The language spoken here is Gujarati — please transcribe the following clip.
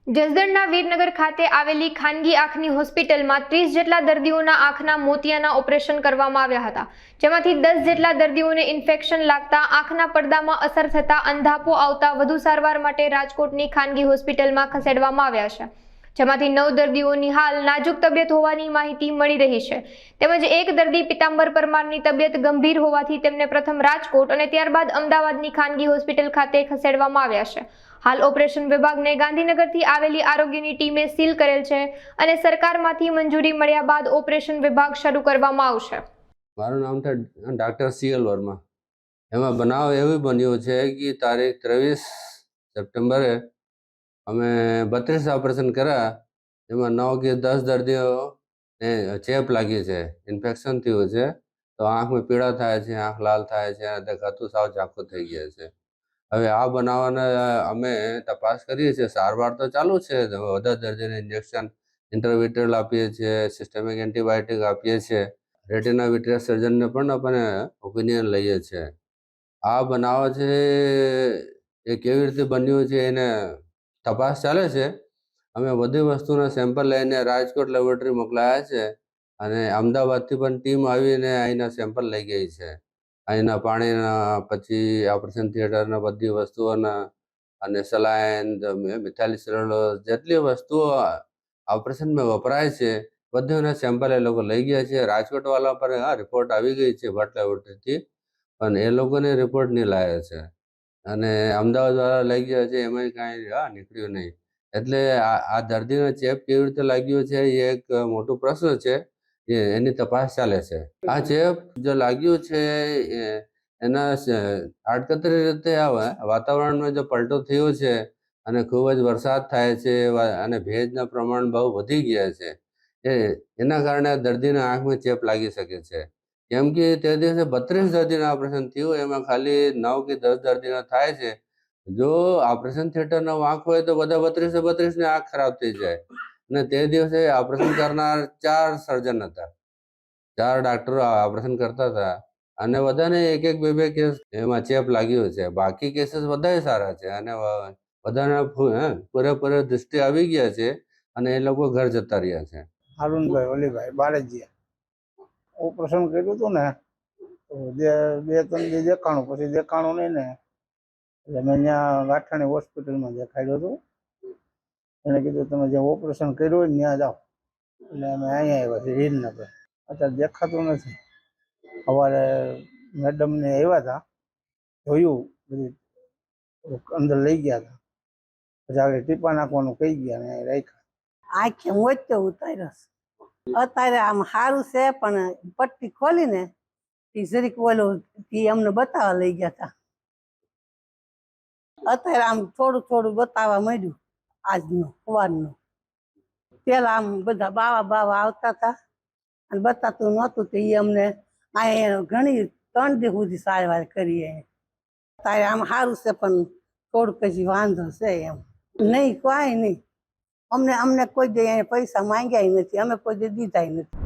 જસદણના વીરનગર ખાતે આવેલી ખાનગી આંખની હોસ્પિટલમાં 30 જેટલા દર્દીઓના આંખના મોતિયાના ઓપરેશન કરવામાં આવ્યા હતા, જેમાંથી 10 જેટલા દર્દીઓને ઇન્ફેક્શન લાગતા આંખના પડદામાં અસર થતા અંધાપો આવતા વધુ સારવાર માટે રાજકોટની ખાનગી હોસ્પિટલમાં ખસેડવામાં આવ્યા છે, જેમાંથી 9 દર્દીઓની હાલ નાજુક તબિયત હોવાની માહિતી મળી રહી છે, તેમજ એક દર્દી પિતાંબર પરમારની તબિયત ગંભીર હોવાથી તેમને પ્રથમ રાજકોટ અને ત્યારબાદ અમદાવાદની ખાનગી હોસ્પિટલ ખાતે ખસેડવામાં આવ્યા છે। હાલ ઓપરેશન વિભાગને ગાંધીનગરથી આવેલી આરોગ્યની ટીમે સીલ કરેલ છે અને સરકારમાંથી મંજૂરી મળ્યા બાદ ઓપરેશન વિભાગ શરૂ કરવામાં આવશે। મારું નામ છે ડૉક્ટર CL વર્મા। એમાં બનાવ એવું બન્યું છે કે તારીખ 23 સપ્ટેમ્બરે અમે 32 ઓપરેશન કર્યા, એમાં 9 કે 10 દર્દીઓને ચેપ લાગી છે, ઇન્ફેક્શન થયું છે, તો આંખમાં પીળા થાય છે, આંખ લાલ થાય છે અને દેખાતું સાવ ઝાંખું થઈ ગયા છે। હવે આ બનાવને અમે તપાસ કરીએ છીએ, સારવાર તો ચાલુ છે, બધા દર્દીને ઇન્જેક્શન ઇન્ટ્રાવિટ્રલ આપીએ છીએ, સિસ્ટમિક એન્ટીબાયોટિક આપીએ છીએ, રેટિના વિટ્રિયસ સર્જનને પણ આપણે ઓપિનિયન લઈએ છીએ। આ બનાવ છે એ કેવી રીતે બન્યું છે એને તપાસ ચાલે છે। અમે બધી વસ્તુના સેમ્પલ લઈને રાજકોટ લેબોરેટરી મોકલાયા છે અને અમદાવાદથી પણ ટીમ આવીને અહીંના સેમ્પલ લઈ ગઈ છે। અહીંના પાણીના, પછી ઓપરેશન થિયેટરના બધી વસ્તુઓના અને સલાઈન, મિથાઇલ સેલ્યુલોઝ જેટલી વસ્તુઓ ઓપરેશનમાં વપરાય છે બધીના સેમ્પલ એ લોકો લઈ ગયા છે। રાજકોટવાળા પર રિપોર્ટ આવી ગઈ છે ભટ્ટ લેબોરેટરીથી, પણ એ લોકોને રિપોર્ટ નહીં લાવ્યા છે અને અમદાવાદવાળા લઈ ગયા છે, એમાં કાંઈ નીકળ્યું નહીં। એટલે આ દર્દીનો ચેપ કેવી રીતે લાગ્યો છે એ એક મોટો પ્રશ્ન છે, એની તપાસ ચાલે છે। આ ચેપ જો લાગ્યું છે એના આડકતરી રીતે વાતાવરણમાં જો પલટો થયો છે અને ખૂબ જ વરસાદ થાય છે અને ભેજના પ્રમાણ બહુ વધી ગયા છે, એના કારણે દર્દીના આંખમાં ચેપ લાગી શકે છે। કેમ કે તે દિવસે 32 દર્દીના ઓપરેશન થયું, એમાં ખાલી 9 કે 10 દર્દીના થાય છે। જો ઓપરેશન થિયેટરનો વાંક હોય તો બધા 32 ની આંખ ખરાબ થઈ જાય। અને તે દિવસે ઓપરેશન કરનાર 4 સર્જન હતા, 4 ડૉક્ટરો ઓપરેશન કરતા હતા અને બધાને એક એક બે કેસ એમાં ચેપ લાગ્યો છે। બાકી કેસીસ બધા સારા છે અને બધાને પૂરેપૂરી દૃષ્ટિ આવી ગયા છે અને એ લોકો ઘર જતા રહ્યા છે। હારુનભાઈ ઓલીભાઈ બાળજીયા ઓપરેશન કર્યું હતું ને, તો 2-3 દી દેખાણું, પછી દેખાણું નહીં ને, એટલે મેં ત્યાં ગાંઠાણી હોસ્પિટલમાં દેખાડ્યું હતું। એને કીધું તમે જે ઓપરેશન કર્યું હોય ને ત્યાં જાઓ, એટલે અમે અહીંયા આવ્યા છીએ વીરનગર। અત્યારે દેખાતું નથી। સવારે મેડમને આવ્યા હતા, જોયું, બધી અંદર લઈ ગયા હતા, પછી આગળ ટીપા નાખવાનું કહી ગયા ને રાખ્યા। આંખે મોતિયો ઉતાર્યો છે, અત્યારે આમ સારું છે, પણ પટ્ટી ખોલીને એ જરીક ઓલું અમને બતાવવા લઈ ગયા હતા। અત્યારે આમ થોડું થોડું બતાવવા માંડ્યું આજનું સવારનું। પેલા આમ બધા બાવા આવતા હતા અને બતાતું નહોતું, તો એ અમને અહીંયા ઘણી 3 દી સુધી સારવાર કરી। અત્યારે આમ સારું છે, પણ થોડુંક હજી વાંધો છે એમ। નહીં, કાંઈ નહીં, અમને કોઈ દે પૈસા માંગ્યા નથી, અમે કોઈ દે દીધા નથી।